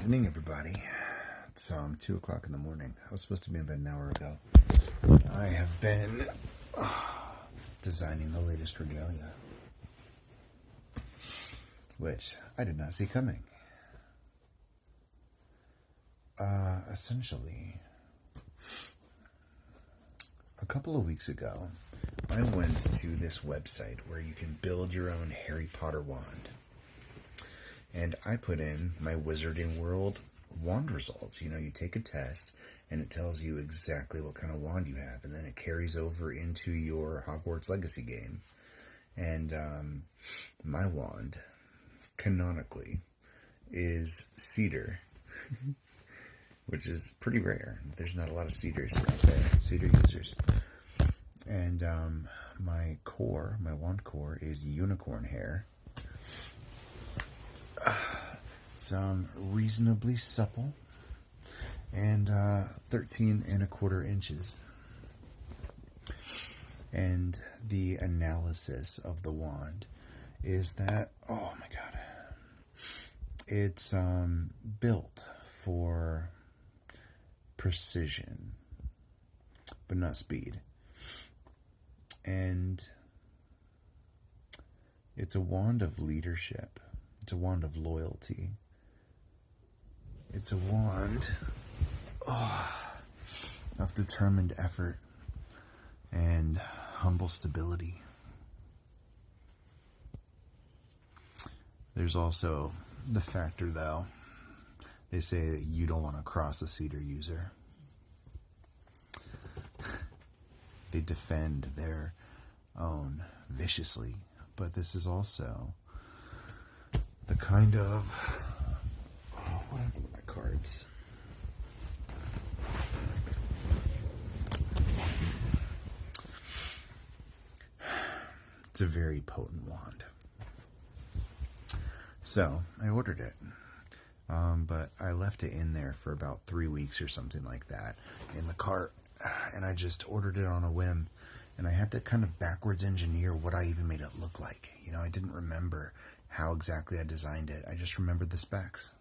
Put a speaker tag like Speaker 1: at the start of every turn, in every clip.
Speaker 1: evening, everybody. It's 2 o'clock in the morning. I was supposed to be in bed an hour ago. I have been designing the latest regalia, which I did not see coming. Essentially, a couple of weeks ago, I went to this website where you can build your own Harry Potter wand. And I put in my Wizarding World wand results. You know, you take a test and it tells you exactly what kind of wand you have, and then it carries over into your Hogwarts Legacy game. And my wand, canonically, is cedar, which is pretty rare. There's not a lot of cedars out there, cedar users. And my wand core is unicorn hair. It's reasonably supple and 13 1/4 inches. And the analysis of the wand is that, oh my god, it's built for precision, but not speed. And it's a wand of leadership. It's a wand of loyalty. It's a wand of determined effort and humble stability. There's also the factor, though, they say that you don't want to cross a cedar user. They defend their own viciously, but this is also the kind of... what happened to my cards? It's a very potent wand. So, I ordered it. But I left it in there for about 3 weeks or something like that in the cart. And I just ordered it on a whim. And I had to kind of backwards engineer what I even made it look like. You know, I didn't remember how exactly I designed it. I just remembered the specs.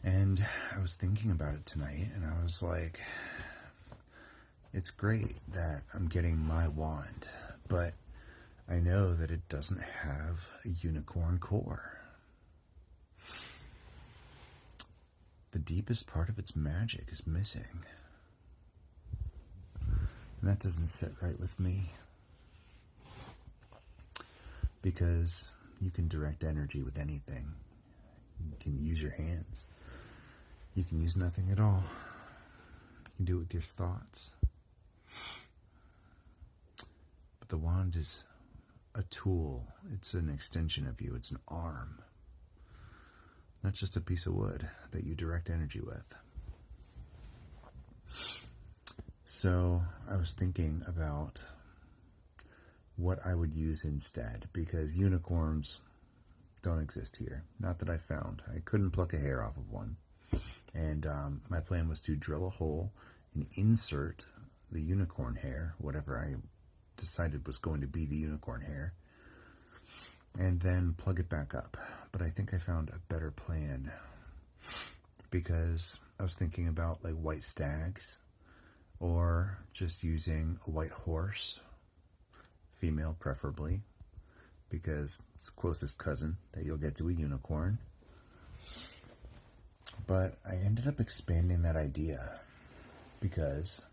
Speaker 1: And I was thinking about it tonight, and I was like, it's great that I'm getting my wand, but I know that it doesn't have a unicorn core. The deepest part of its magic is missing. And that doesn't sit right with me. Because you can direct energy with anything. You can use your hands. You can use nothing at all. You can do it with your thoughts. But the wand is a tool. It's an extension of you. It's an arm. Not just a piece of wood that you direct energy with. So I was thinking about what I would use instead, because unicorns don't exist here. Not that I found. I couldn't pluck a hair off of one. And my plan was to drill a hole and insert the unicorn hair, whatever I decided was going to be the unicorn hair, and then plug it back up. But I think I found a better plan, because I was thinking about like white stags, or just using a white horse, female preferably, because it's the closest cousin that you'll get to a unicorn. But I ended up expanding that idea, because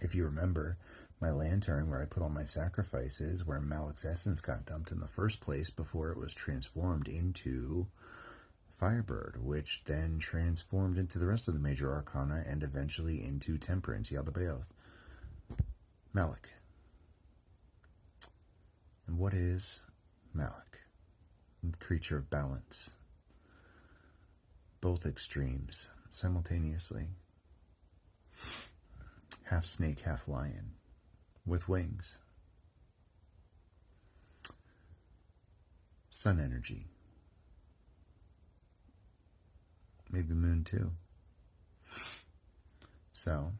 Speaker 1: if you remember, my lantern where I put all my sacrifices, where Malik's essence got dumped in the first place before it was transformed into Firebird, which then transformed into the rest of the major arcana and eventually into Temperance, Yaldabaoth. Malik. And what is Malik? Creature of balance. Both extremes, simultaneously. Half snake, half lion, with wings. Sun energy. Maybe moon too. So,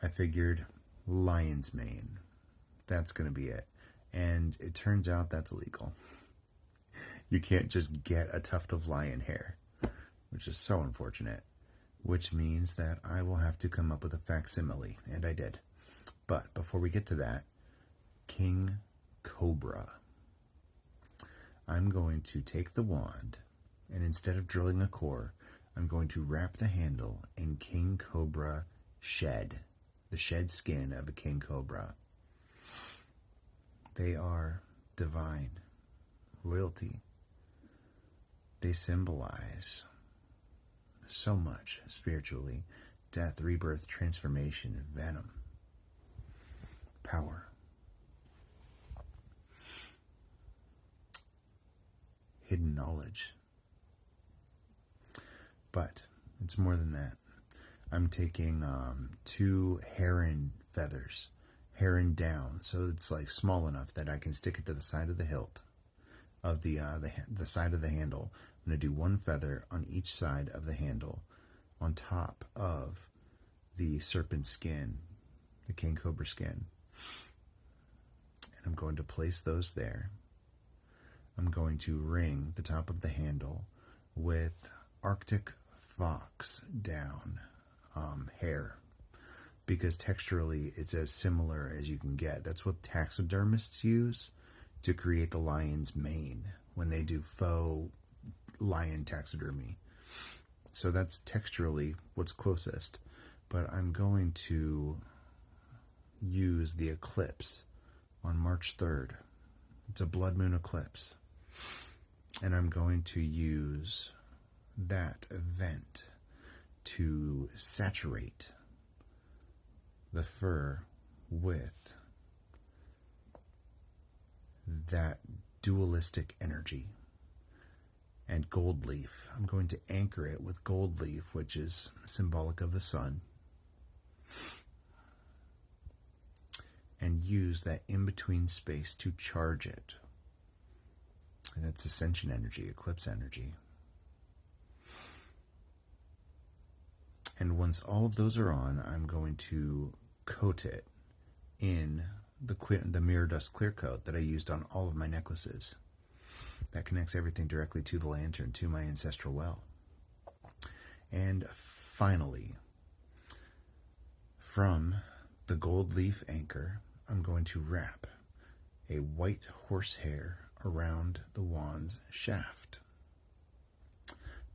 Speaker 1: I figured lion's mane. That's going to be it. And it turns out that's illegal. You can't just get a tuft of lion hair, which is so unfortunate, which means that I will have to come up with a facsimile, and I did. But before we get to that, King Cobra. I'm going to take the wand, and instead of drilling a core, I'm going to wrap the handle in King Cobra shed, the shed skin of a king cobra. They are divine, royalty. They symbolize so much spiritually: death, rebirth, transformation, venom, power. Hidden knowledge. But it's more than that. I'm taking 2 heron feathers, heron down, so it's like small enough that I can stick it to the side of the hilt of the side of the handle. I'm going to do 1 feather on each side of the handle, on top of the serpent skin, the king cobra skin. And I'm going to place those there. I'm going to ring the top of the handle with Arctic fox down hair, because texturally it's as similar as you can get. That's what taxidermists use to create the lion's mane when they do faux lion taxidermy. So that's texturally what's closest. But I'm going to use the eclipse on March 3rd. It's a blood moon eclipse. And I'm going to use that event to saturate the fur with that dualistic energy. And gold leaf, I'm going to anchor it with gold leaf, which is symbolic of the sun, and use that in-between space to charge it. And it's ascension energy, eclipse energy. And once all of those are on, I'm going to coat it in the mirror dust clear coat that I used on all of my necklaces. That connects everything directly to the lantern, to my ancestral well. And finally, from the gold leaf anchor, I'm going to wrap a white horsehair around the wand's shaft,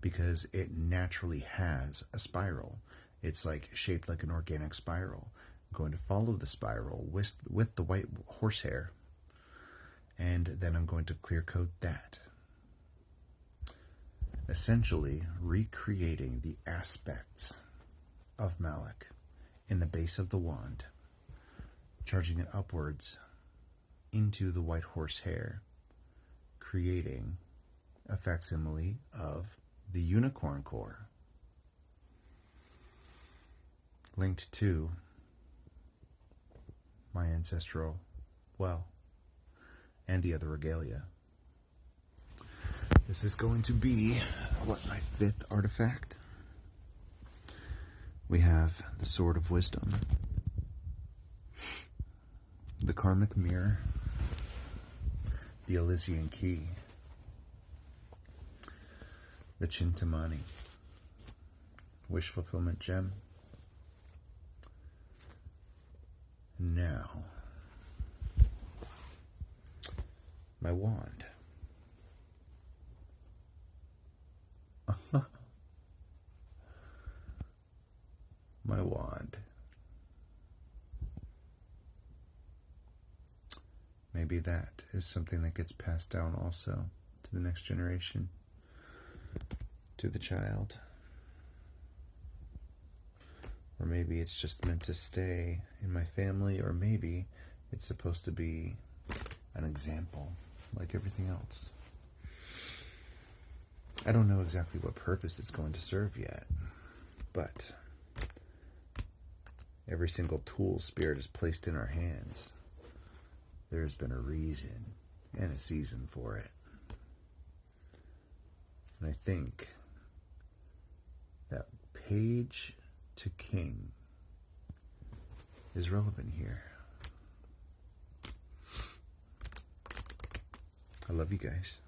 Speaker 1: because it naturally has a spiral. It's like shaped like an organic spiral. I'm going to follow the spiral with the white horsehair, and then I'm going to clear coat that, essentially recreating the aspects of Malak in the base of the wand, charging it upwards into the white horsehair, creating a facsimile of the unicorn core, linked to my ancestral well and the other regalia. This is going to be, my 5th artifact. We have the Sword of Wisdom, the Karmic Mirror, the Elysian Key, the Chintamani, Wish Fulfillment Gem. Now, my wand. My wand. Maybe that is something that gets passed down also to the next generation, to the child. Or maybe it's just meant to stay in my family, or maybe it's supposed to be an example like everything else. I don't know exactly what purpose it's going to serve yet, but every single tool Spirit has placed in our hands, there's been a reason and a season for it. And I think that page to king is relevant here. I love you guys.